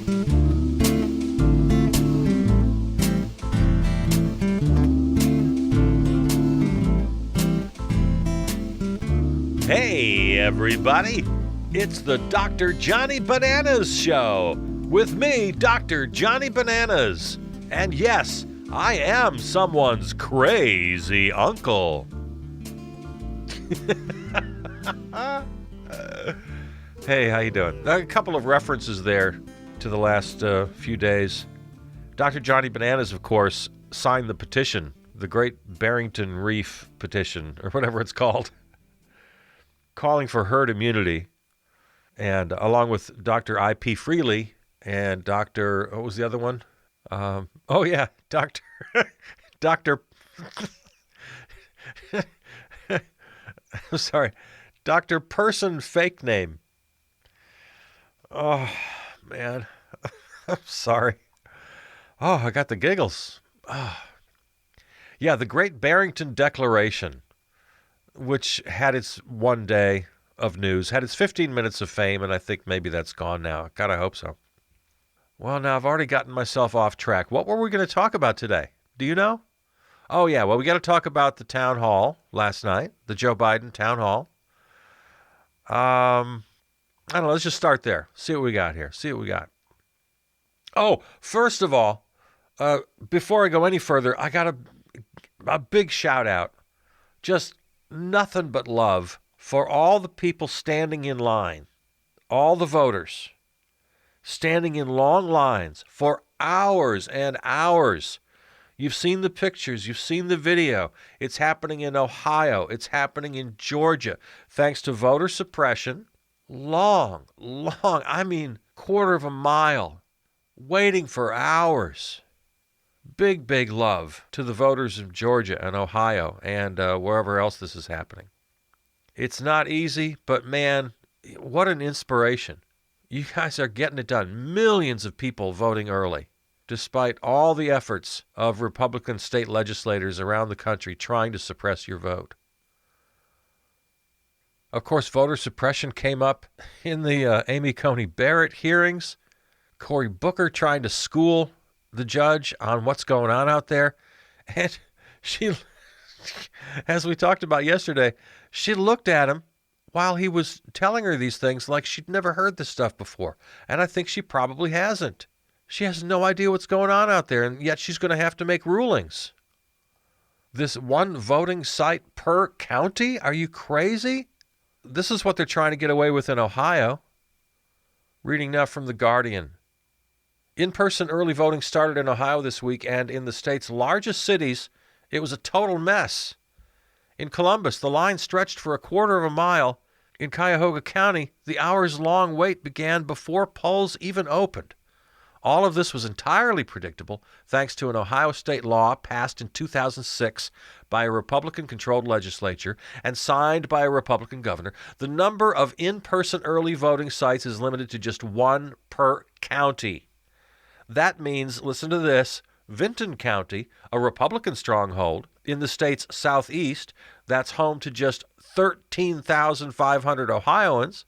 Hey, everybody. It's the Dr. Johnny Bananas Show with me, Dr. Johnny Bananas. And yes, I am someone's crazy uncle. Hey, how you doing? A couple of references there to the last few days. Dr. Johnny Bananas, of course, signed the petition, the Great Barrington Reef petition, or whatever it's called, calling for herd immunity. And along with Dr. I.P. Freely and Dr. What was the other one? Dr. Dr. I'm sorry. Dr. Person Fake Name. Oh, man. I'm sorry. Oh, I got the giggles. Oh. Yeah, the Great Barrington Declaration, which had its one day of news, had its 15 minutes of fame, and I think maybe that's gone now. God, I hope so. Well, now I've already gotten myself off track. What were we going to talk about today? Do you know? Oh, yeah, well, we got to talk about the town hall last night, the Joe Biden town hall. I don't know, let's just start there. See what we got here. Oh, first of all, before I go any further, I got a big shout out. Just nothing but love for all the people standing in line, all the voters standing in long lines for hours and hours. You've seen the pictures. You've seen the video. It's happening in Ohio. It's happening in Georgia. Thanks to voter suppression, long, I mean, quarter of a mile, waiting for hours. Big love to the voters of Georgia and Ohio and wherever else this is happening. It's not easy, but man, what an inspiration. You guys are getting it done. Millions of people voting early, despite all the efforts of Republican state legislators around the country trying to suppress your vote. Of course, voter suppression came up in the Amy Coney Barrett hearings. Cory Booker trying to school the judge on what's going on out there. And she, as we talked about yesterday, she looked at him while he was telling her these things like she'd never heard this stuff before. And I think she probably hasn't. She has no idea what's going on out there, and yet she's going to have to make rulings. This one voting site per county? Are you crazy? This is what they're trying to get away with in Ohio. Reading now from The Guardian. In-person early voting started in Ohio this week, and in the state's largest cities, it was a total mess. In Columbus, the line stretched for a quarter of a mile. In Cuyahoga County, the hours-long wait began before polls even opened. All of this was entirely predictable thanks to an Ohio state law passed in 2006 by a Republican-controlled legislature and signed by a Republican governor. The number of in-person early voting sites is limited to just one per county. That means, listen to this, Vinton County, a Republican stronghold in the state's southeast that's home to just 13,500 Ohioans,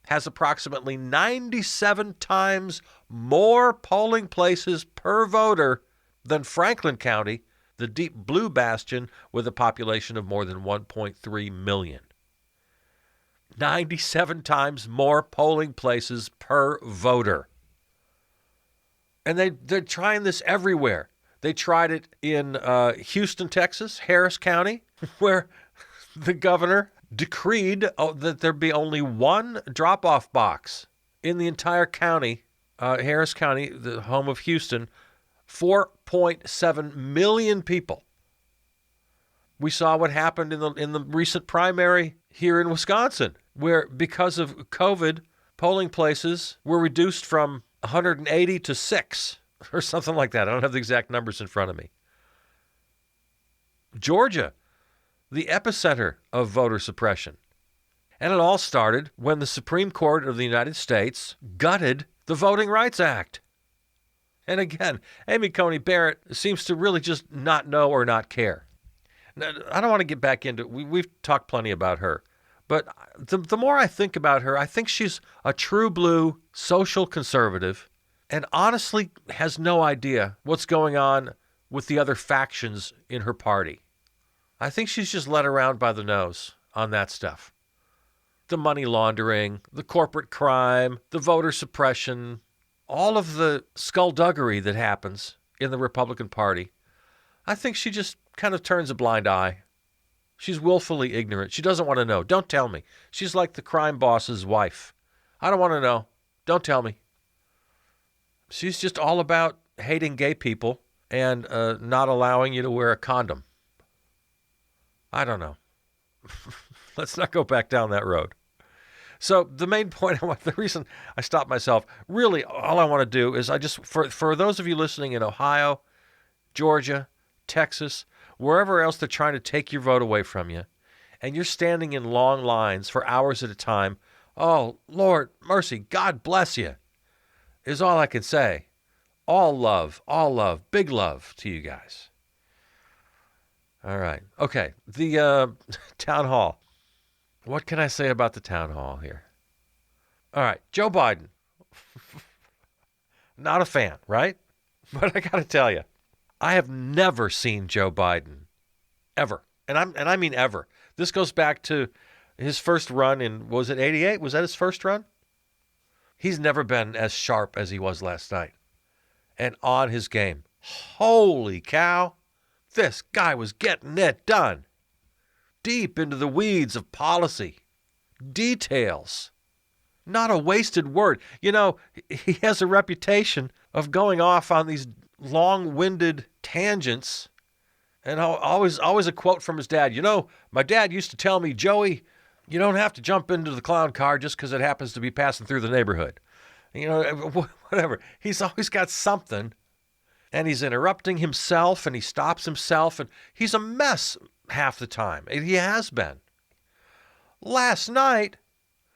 has approximately 97 times more polling places per voter than Franklin County, the deep blue bastion with a population of more than 1.3 million. 97 times more polling places per voter. And they're trying this everywhere. They tried it in Houston, Texas, Harris County, where the governor decreed that there be only one drop-off box in the entire county, Harris County, the home of Houston, 4.7 million people. We saw what happened in the recent primary here in Wisconsin, where because of COVID, polling places were reduced from 180 to 6 or something like that. I don't have the exact numbers in front of me. Georgia, the epicenter of voter suppression. And it all started when the Supreme Court of the United States gutted the Voting Rights Act. And again, Amy Coney Barrett seems to really just not know or not care. Now, I don't want to get back into it. We've talked plenty about her. But the more I think about her, I think she's a true blue social conservative. and honestly has no idea what's going on with the other factions in her party. I think she's just led around by the nose on that stuff. The money laundering, the corporate crime, the voter suppression, all of the skullduggery that happens in the Republican Party. I think she just kind of turns a blind eye. She's willfully ignorant. She doesn't want to know. Don't tell me. She's like the crime boss's wife. I don't want to know. Don't tell me. She's just all about hating gay people and not allowing you to wear a condom. I don't know. Let's not go back down that road. So the main point, the reason I stopped myself, really all I want to do is for those of you listening in Ohio, Georgia, Texas, wherever else they're trying to take your vote away from you, and you're standing in long lines for hours at a time, oh, Lord, mercy, God bless you, is all I can say. All love, big love to you guys. All right. Okay, the town hall. What can I say about the town hall here? All right, Joe Biden. Not a fan, right? But I got to tell you, I have never seen Joe Biden, ever. And I mean ever. This goes back to his first run in, was it 88? Was that his first run? He's never been as sharp as he was last night and on his game. Holy cow. This guy was getting it done. Deep into the weeds of policy. Details. Not a wasted word. You know, he has a reputation of going off on these long-winded tangents. And always a quote from his dad. You know, my dad used to tell me, Joey, you don't have to jump into the clown car just because it happens to be passing through the neighborhood. You know, whatever. He's always got something. And he's interrupting himself, and he stops himself, and he's a mess half the time. He has been. Last night,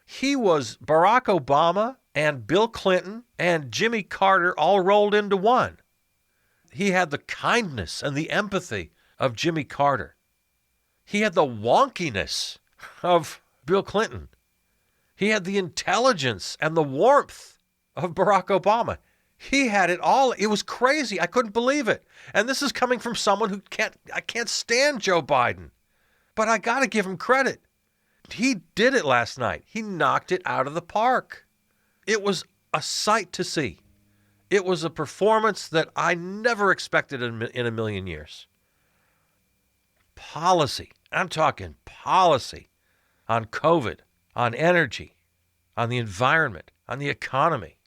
he was Barack Obama and Bill Clinton and Jimmy Carter all rolled into one. He had the kindness and the empathy of Jimmy Carter. He had the wonkiness of Bill Clinton. He had the intelligence and the warmth of Barack Obama. He had it all. It was crazy. I couldn't believe it. And this is coming from someone who I can't stand Joe Biden. But I got to give him credit. He did it last night. He knocked it out of the park. It was a sight to see. It was a performance that I never expected in a million years. Policy. I'm talking policy on COVID, on energy, on the environment, on the economy,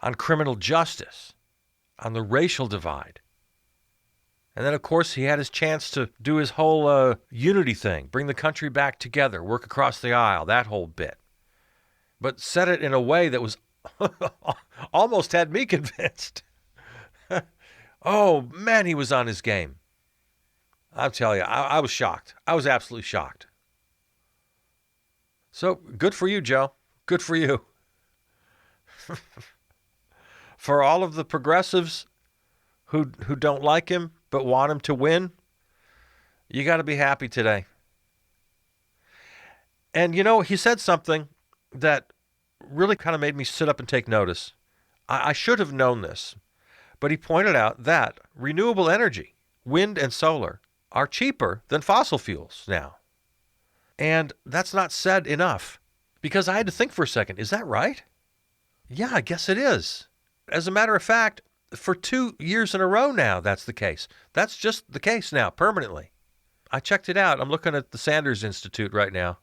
on criminal justice, on the racial divide. And then, of course, he had his chance to do his whole unity thing, bring the country back together, work across the aisle, that whole bit. But said it in a way that was almost had me convinced. Oh, man, he was on his game. I'll tell you, I was shocked. I was absolutely shocked. So, good for you, Joe. Good for you. For all of the progressives who don't like him but want him to win, you got to be happy today. And, you know, he said something that really kind of made me sit up and take notice. I should have known this, but he pointed out that renewable energy, wind and solar, are cheaper than fossil fuels now. And that's not said enough, because I had to think for a second, is that right? Yeah, I guess it is. As a matter of fact, for 2 years in a row now, that's the case. That's just the case now, permanently. I checked it out. I'm looking at the Sanders Institute right now.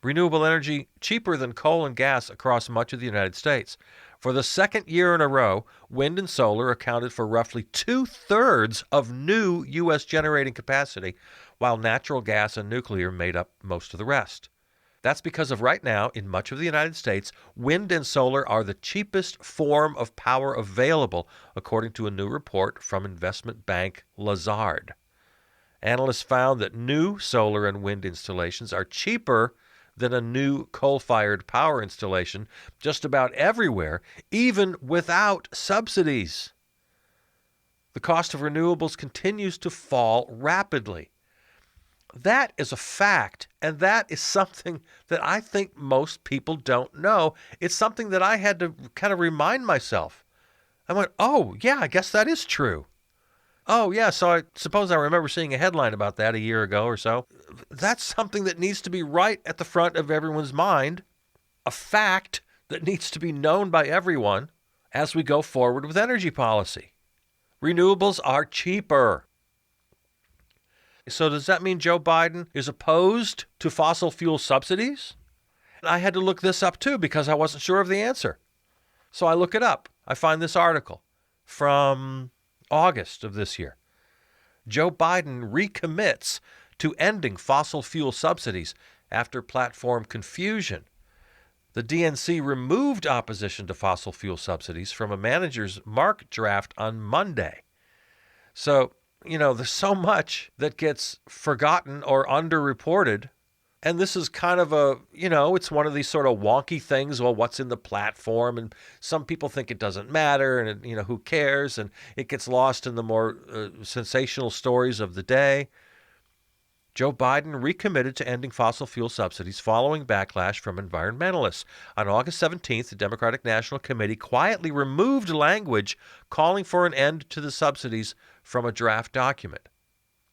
Renewable energy cheaper than coal and gas across much of the United States. For the second year in a row, wind and solar accounted for roughly 2/3 of new U.S. generating capacity, while natural gas and nuclear made up most of the rest. That's because of right now, in much of the United States, wind and solar are the cheapest form of power available, according to a new report from investment bank Lazard. Analysts found that new solar and wind installations are cheaper than a new coal-fired power installation just about everywhere, even without subsidies. The cost of renewables continues to fall rapidly. That is a fact, and that is something that I think most people don't know. It's something that I had to kind of remind myself. I went, oh, yeah, I guess that is true. Oh, yeah, so I suppose I remember seeing a headline about that a year ago or so. That's something that needs to be right at the front of everyone's mind, a fact that needs to be known by everyone as we go forward with energy policy. Renewables are cheaper. So does that mean Joe Biden is opposed to fossil fuel subsidies? I had to look this up too because I wasn't sure of the answer. So I look it up. I find this article from August of this year. Joe Biden recommits to ending fossil fuel subsidies after platform confusion. The DNC removed opposition to fossil fuel subsidies from a manager's mark draft on Monday. So, there's so much that gets forgotten or underreported. And this is kind of it's one of these sort of wonky things. Well, what's in the platform? And some people think it doesn't matter and, who cares? And it gets lost in the more sensational stories of the day. Joe Biden recommitted to ending fossil fuel subsidies following backlash from environmentalists. On August 17th, the Democratic National Committee quietly removed language calling for an end to the subsidies from a draft document.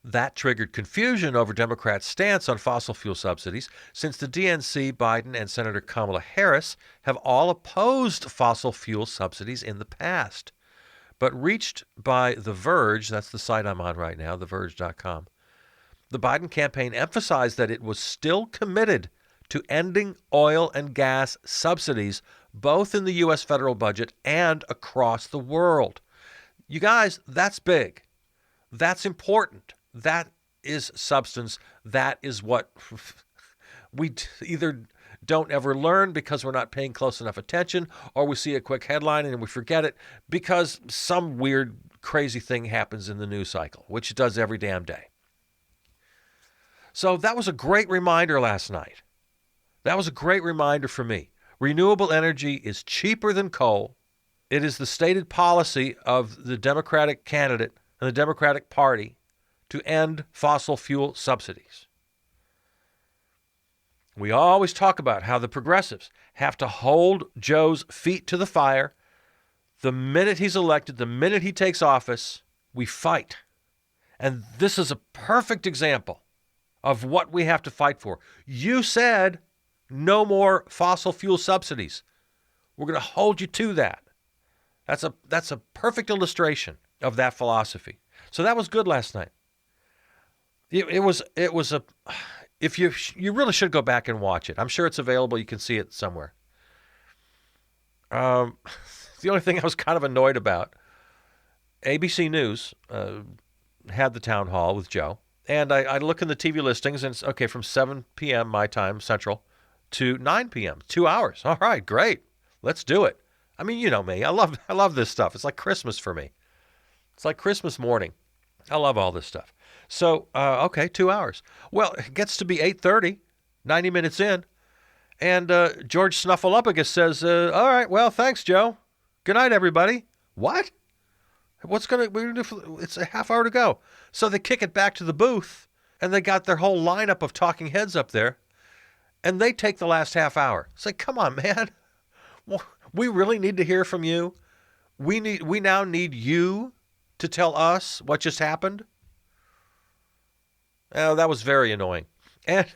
That triggered confusion over Democrats' stance on fossil fuel subsidies, since the DNC, Biden, and Senator Kamala Harris have all opposed fossil fuel subsidies in the past. But reached by The Verge, that's the site I'm on right now, theverge.com, the Biden campaign emphasized that it was still committed to ending oil and gas subsidies, both in the U.S. federal budget and across the world. You guys, that's big. That's important. That is substance. That is what we either don't ever learn because we're not paying close enough attention, or we see a quick headline and we forget it because some weird, crazy thing happens in the news cycle, which it does every damn day. So that was a great reminder last night. That was a great reminder for me. Renewable energy is cheaper than coal. It is the stated policy of the Democratic candidate and the Democratic Party to end fossil fuel subsidies. We always talk about how the progressives have to hold Joe's feet to the fire. The minute he's elected, the minute he takes office, we fight. And this is a perfect example of what we have to fight for. You said no more fossil fuel subsidies. We're going to hold you to that. That's a perfect illustration of that philosophy. So that was good last night. It was a. If you really should go back and watch it. I'm sure it's available. You can see it somewhere. The only thing I was kind of annoyed about, ABC News had the town hall with Joe. And I look in the TV listings, and it's, okay, from 7 p.m. my time, Central, to 9 p.m., 2 hours. All right, great. Let's do it. I mean, you know me. I love this stuff. It's like Christmas for me. It's like Christmas morning. I love all this stuff. So, okay, 2 hours. Well, it gets to be 8:30, 90 minutes in, and George Snuffleupagus says, all right, well, thanks, Joe. Good night, everybody. What? It's a half hour to go. So they kick it back to the booth, and they got their whole lineup of talking heads up there, and they take the last half hour. It's like, come on, man. We really need to hear from you. We now need you to tell us what just happened. Oh, that was very annoying. And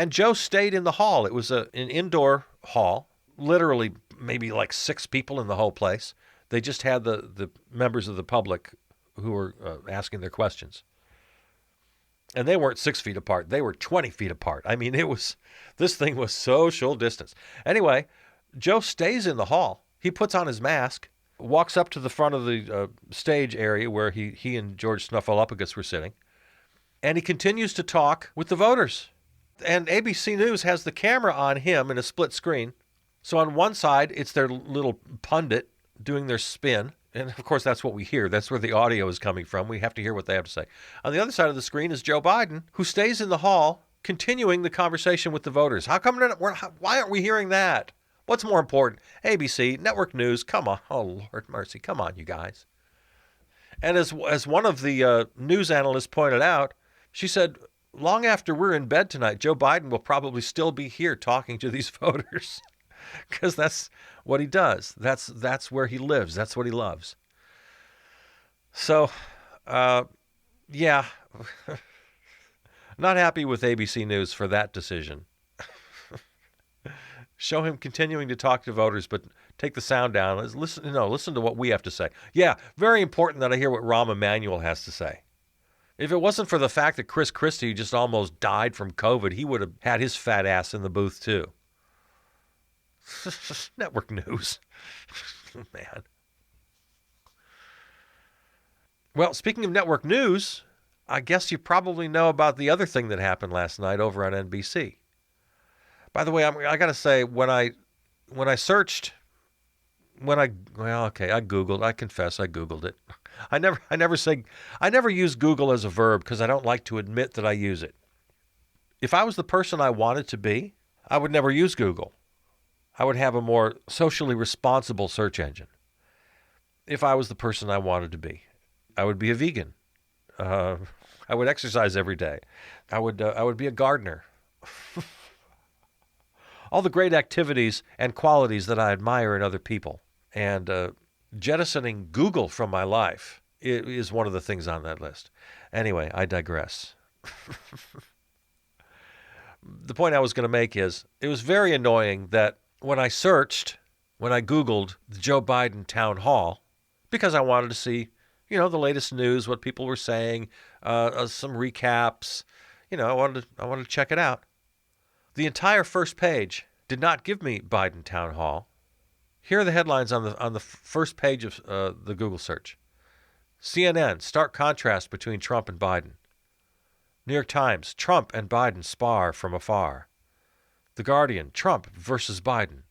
Joe stayed in the hall. It was an indoor hall, literally maybe like 6 people in the whole place. They just had the members of the public who were asking their questions. And they weren't 6 feet apart. They were 20 feet apart. I mean, this thing was social distance. Anyway, Joe stays in the hall. He puts on his mask, walks up to the front of the stage area where he and George Snuffleupagus were sitting, and he continues to talk with the voters. And ABC News has the camera on him in a split screen. So on one side, it's their little pundit doing their spin. And of course, that's what we hear. That's where the audio is coming from. We have to hear what they have to say. On the other side of the screen is Joe Biden, who stays in the hall, continuing the conversation with the voters. Why aren't we hearing that? What's more important? ABC, network news, come on. Oh, Lord mercy. Come on, you guys. And as one of the news analysts pointed out, she said, long after we're in bed tonight, Joe Biden will probably still be here talking to these voters because that's what he does. That's where he lives. That's what he loves. So, yeah, not happy with ABC News for that decision. Show him continuing to talk to voters, but take the sound down. Listen to what we have to say. Yeah, very important that I hear what Rahm Emanuel has to say. If it wasn't for the fact that Chris Christie just almost died from COVID, he would have had his fat ass in the booth too. Network news. Man. Well, speaking of network news, I guess you probably know about the other thing that happened last night over on NBC. By the way, I got to say, when I searched, I Googled. I confess, I Googled it. I never use Google as a verb because I don't like to admit that I use it. If I was the person I wanted to be, I would never use Google. I would have a more socially responsible search engine. If I was the person I wanted to be, I would be a vegan. I would exercise every day. I would be a gardener. All the great activities and qualities that I admire in other people. And jettisoning Google from my life is one of the things on that list. Anyway, I digress. The point I was going to make is it was very annoying that when I Googled the Joe Biden town hall, because I wanted to see, the latest news, what people were saying, some recaps, I wanted to check it out. The entire first page did not give me Biden town hall. Here are the headlines on the first page of the Google search. CNN, stark contrast between Trump and Biden. New York Times, Trump and Biden spar from afar. The Guardian, Trump versus Biden.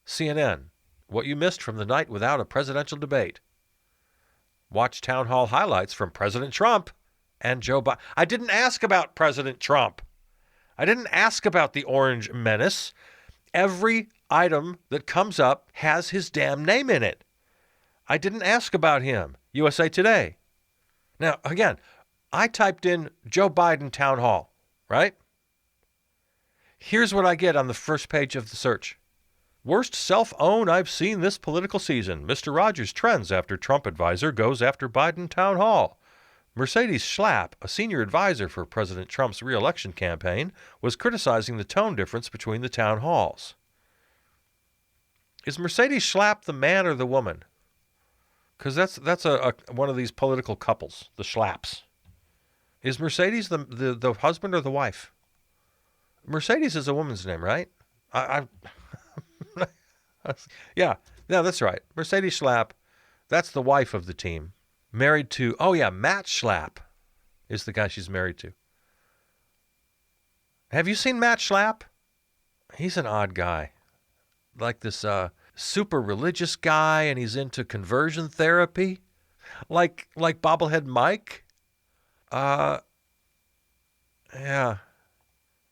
CNN, what you missed from the night without a presidential debate. Watch town hall highlights from President Trump and Joe Biden. I didn't ask about President Trump. I didn't ask about the Orange Menace. Every item that comes up has his damn name in it. I didn't ask about him. USA Today. Now, again, I typed in Joe Biden town hall, right? Here's what I get on the first page of the search. Worst self-own I've seen this political season. Mr. Rogers trends after Trump advisor goes after Biden town hall. Mercedes Schlapp, a senior advisor for President Trump's re-election campaign, was criticizing the tone difference between the town halls. Is Mercedes Schlapp the man or the woman? Because that's one of these political couples, the Schlapps. Is Mercedes the husband or the wife? Mercedes is a woman's name, right? Yeah, that's right. Mercedes Schlapp, that's the wife of the team. Married to, Matt Schlapp is the guy she's married to. Have you seen Matt Schlapp? He's an odd guy. Like this super religious guy, and he's into conversion therapy. Like Bobblehead Mike. Yeah.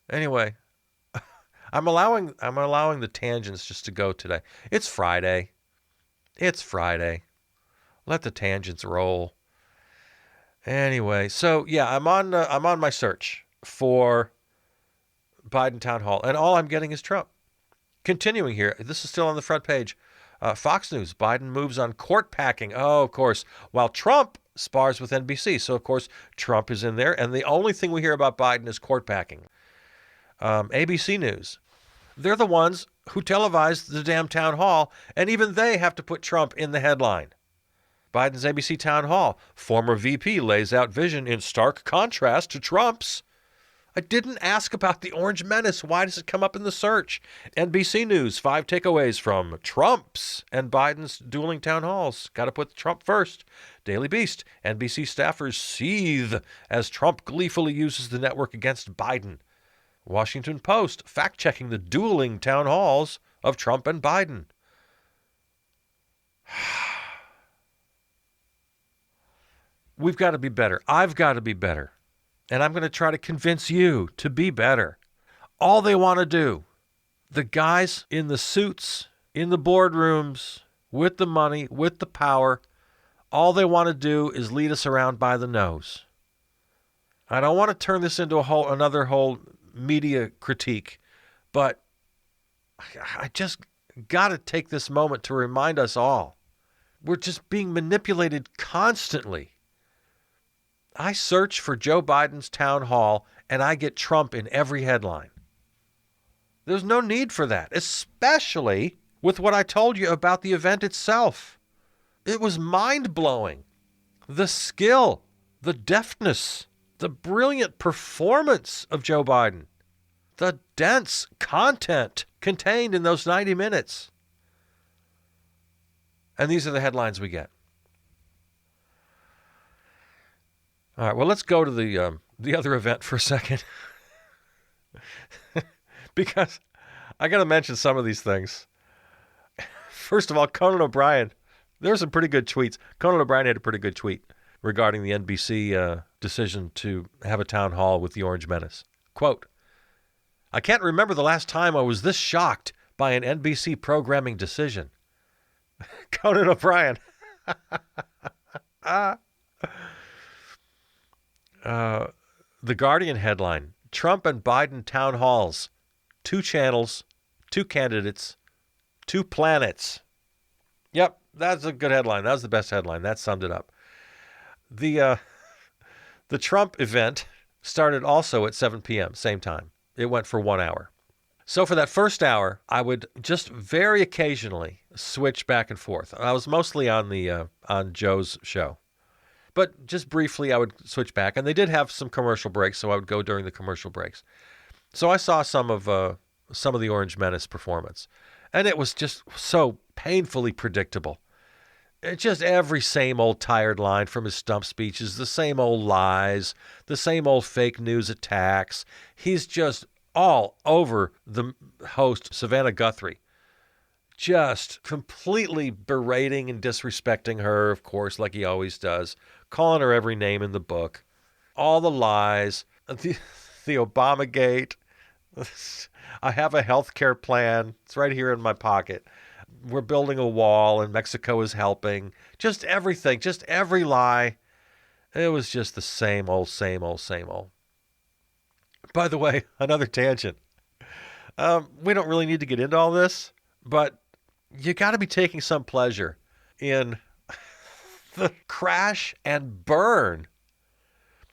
Anyway, I'm allowing the tangents just to go today. It's Friday. Let the tangents roll. Anyway, so yeah, I'm on my search for Biden town hall, and all I'm getting is Trump. Continuing here, this is still on the front page. Fox News, Biden moves on court packing. Oh, of course, while Trump spars with NBC. So, of course, Trump is in there, and the only thing we hear about Biden is court packing. ABC News, they're the ones who televised the damn town hall, and even they have to put Trump in the headline. Biden's ABC town hall. Former VP lays out vision in stark contrast to Trump's. I didn't ask about the Orange Menace. Why does it come up in the search? NBC News, 5 takeaways from Trump's and Biden's dueling town halls. Got to put Trump first. Daily Beast, NBC staffers seethe as Trump gleefully uses the network against Biden. Washington Post, fact-checking the dueling town halls of Trump and Biden. We've got to be better. I've got to be better. And I'm going to try to convince you to be better. All they want to do, the guys in the suits, in the boardrooms, with the money, with the power, all they want to do is lead us around by the nose. I don't want to turn this into another whole media critique, but I just got to take this moment to remind us all. We're just being manipulated constantly. I search for Joe Biden's town hall and I get Trump in every headline. There's no need for that, especially with what I told you about the event itself. It was mind-blowing. The skill, the deftness, the brilliant performance of Joe Biden, the dense content contained in those 90 minutes. And these are the headlines we get. All right, well, let's go to the other event for a second. Because I got to mention some of these things. First of all, Conan O'Brien, there were some pretty good tweets. Conan O'Brien had a pretty good tweet regarding the NBC decision to have a town hall with the Orange Menace. Quote, I can't remember the last time I was this shocked by an NBC programming decision. Conan O'Brien. The Guardian headline, Trump and Biden town halls, 2 channels, 2 candidates, 2 planets. Yep, that's a good headline. That was the best headline. That summed it up. The Trump event started also at 7 p.m., same time. It went for 1 hour. So for that first hour, I would just very occasionally switch back and forth. I was mostly on Joe's show. But just briefly, I would switch back. And they did have some commercial breaks, so I would go during the commercial breaks. So I saw some of the Orange Menace performance. And it was just so painfully predictable. It's just every same old tired line from his stump speeches, the same old lies, the same old fake news attacks. He's just all over the host, Savannah Guthrie, just completely berating and disrespecting her, of course, like he always does, calling her every name in the book, all the lies, the Obamagate. I have a health care plan. It's right here in my pocket. We're building a wall and Mexico is helping. Just everything, just every lie. It was just the same old, same old, same old. By the way, another tangent. We don't really need to get into all this, but you got to be taking some pleasure in the crash and burn.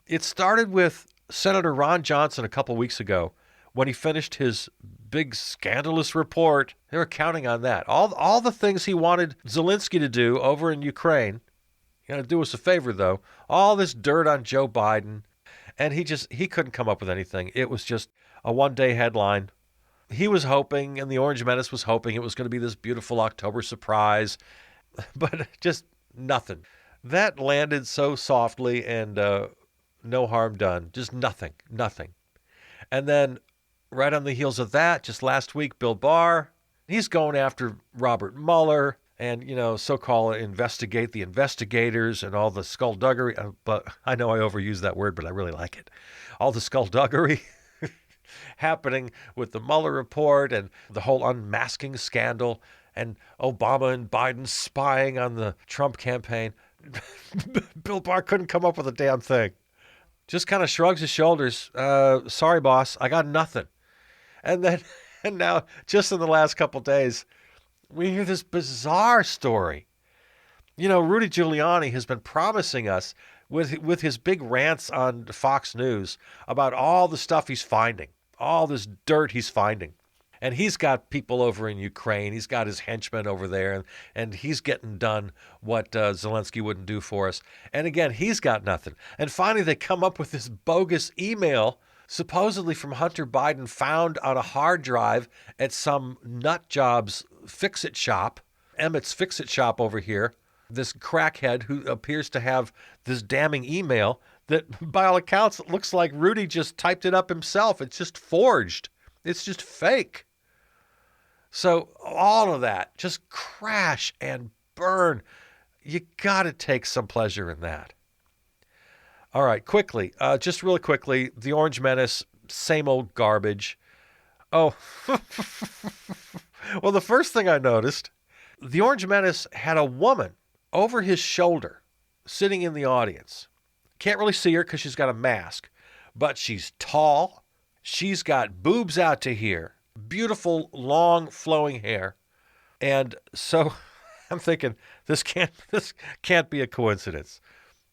It started with Senator Ron Johnson a couple weeks ago when he finished his big scandalous report. They were counting on that. All the things he wanted Zelensky to do over in Ukraine. You got to do us a favor, though. All this dirt on Joe Biden. And he couldn't come up with anything. It was just a one-day headline. He was hoping, and the Orange Menace was hoping, it was going to be this beautiful October surprise. But just nothing. That landed so softly and no harm done. Just nothing. And then right on the heels of that, just last week, Bill Barr, he's going after Robert Mueller and, so-called investigate the investigators and all the skullduggery. But I know I overuse that word, but I really like it. All the skullduggery happening with the Mueller report and the whole unmasking scandal and Obama and Biden spying on the Trump campaign. Bill Barr couldn't come up with a damn thing. Just kind of shrugs his shoulders. Sorry, boss, I got nothing. And now, just in the last couple days, we hear this bizarre story. Rudy Giuliani has been promising us with his big rants on Fox News about all the stuff he's finding, all this dirt he's finding. And he's got people over in Ukraine. He's got his henchmen over there, and he's getting done what Zelensky wouldn't do for us. And again, he's got nothing. And finally, they come up with this bogus email, supposedly from Hunter Biden, found on a hard drive at some nut job's fix-it shop, Emmett's fix-it shop over here, this crackhead who appears to have this damning email that, by all accounts, it looks like Rudy just typed it up himself. It's just forged. It's just fake. So all of that, just crash and burn. You got to take some pleasure in that. All right, quickly, just really quickly, the Orange Menace, same old garbage. Oh, well, the first thing I noticed, the Orange Menace had a woman over his shoulder sitting in the audience. Can't really see her because she's got a mask. but she's tall. She's got boobs out to here, beautiful, long, flowing hair. And so I'm thinking, this can't be a coincidence.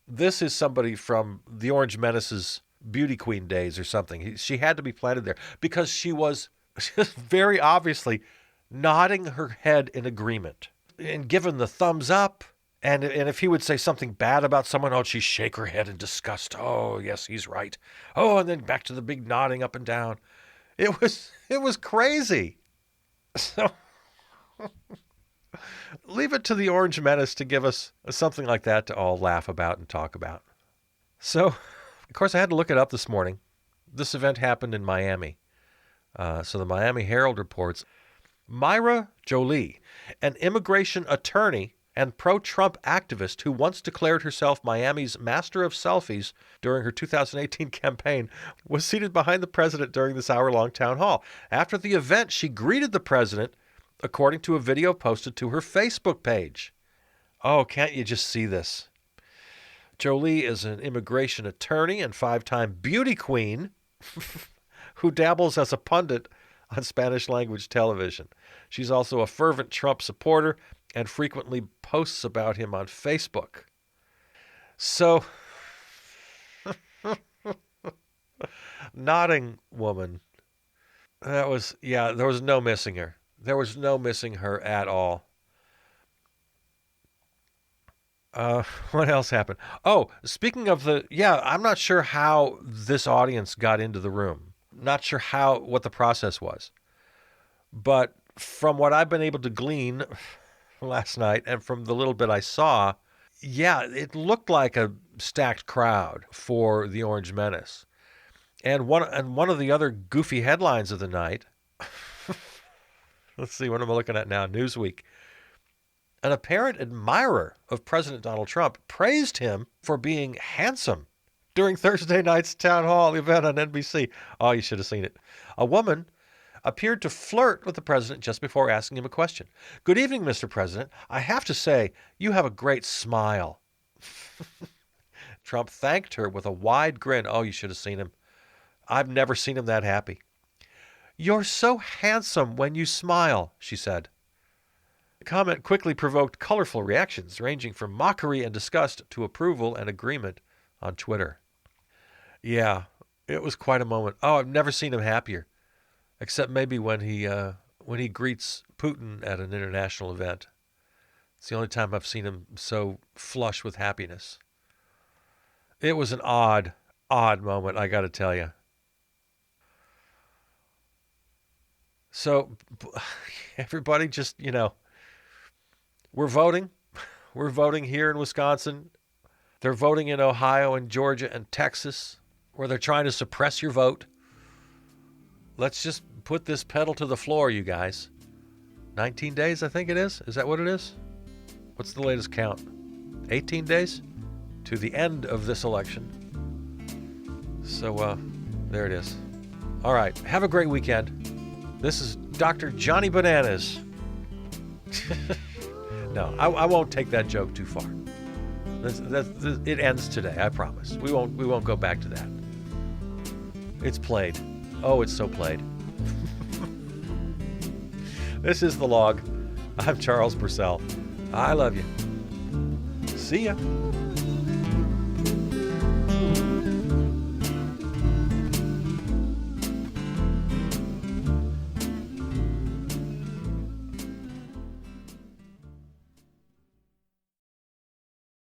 This is somebody from the Orange Menace's beauty queen days or something. She had to be planted there because she was just very obviously nodding her head in agreement and giving the thumbs up. And if he would say something bad about someone, oh, she'd shake her head in disgust. Oh, yes, he's right. Oh, and then back to the big nodding up and down. It was crazy. So leave it to the Orange Menace to give us something like that to all laugh about and talk about. So, of course, I had to look it up this morning. This event happened in Miami. So the Miami Herald reports, Myra Jolie, an immigration attorney and pro-Trump activist who once declared herself Miami's master of selfies during her 2018 campaign, was seated behind the president during this hour-long town hall. After the event, she greeted the president, according to a video posted to her Facebook page. Oh, can't you just see this? Jolie is an immigration attorney and 5-time beauty queen who dabbles as a pundit on Spanish-language television. She's also a fervent Trump supporter and frequently posts about him on Facebook. So, nodding woman. There was no missing her. There was no missing her at all. What else happened? Oh, speaking of I'm not sure how this audience got into the room. Not sure what the process was. But from what I've been able to glean last night and from the little bit I saw, it looked like a stacked crowd for the Orange Menace. And one of the other goofy headlines of the night, let's see, what am I looking at now? Newsweek. An apparent admirer of President Donald Trump praised him for being handsome during Thursday night's town hall event on NBC. Oh, you should have seen it. A woman appeared to flirt with the president just before asking him a question. Good evening, Mr. President. I have to say, you have a great smile. Trump thanked her with a wide grin. Oh, you should have seen him. I've never seen him that happy. You're so handsome when you smile, she said. The comment quickly provoked colorful reactions, ranging from mockery and disgust to approval and agreement on Twitter. Yeah, it was quite a moment. Oh, I've never seen him happier, except maybe when he greets Putin at an international event. It's the only time I've seen him so flush with happiness. It was an odd moment, I got to tell you. So, everybody just, we're voting. We're voting here in Wisconsin. They're voting in Ohio and Georgia and Texas, where they're trying to suppress your vote. Let's just put this pedal to the floor, you guys. 19 days, I think it is. Is that what it is? What's the latest count? 18 days to the end of this election. So, there it is. All right. Have a great weekend. This is Dr. Johnny Bananas. No, I won't take that joke too far. It ends today, I promise. We won't go back to that. It's played. Oh, it's so played. This is The Log. I'm Charles Purcell. I love you. See ya.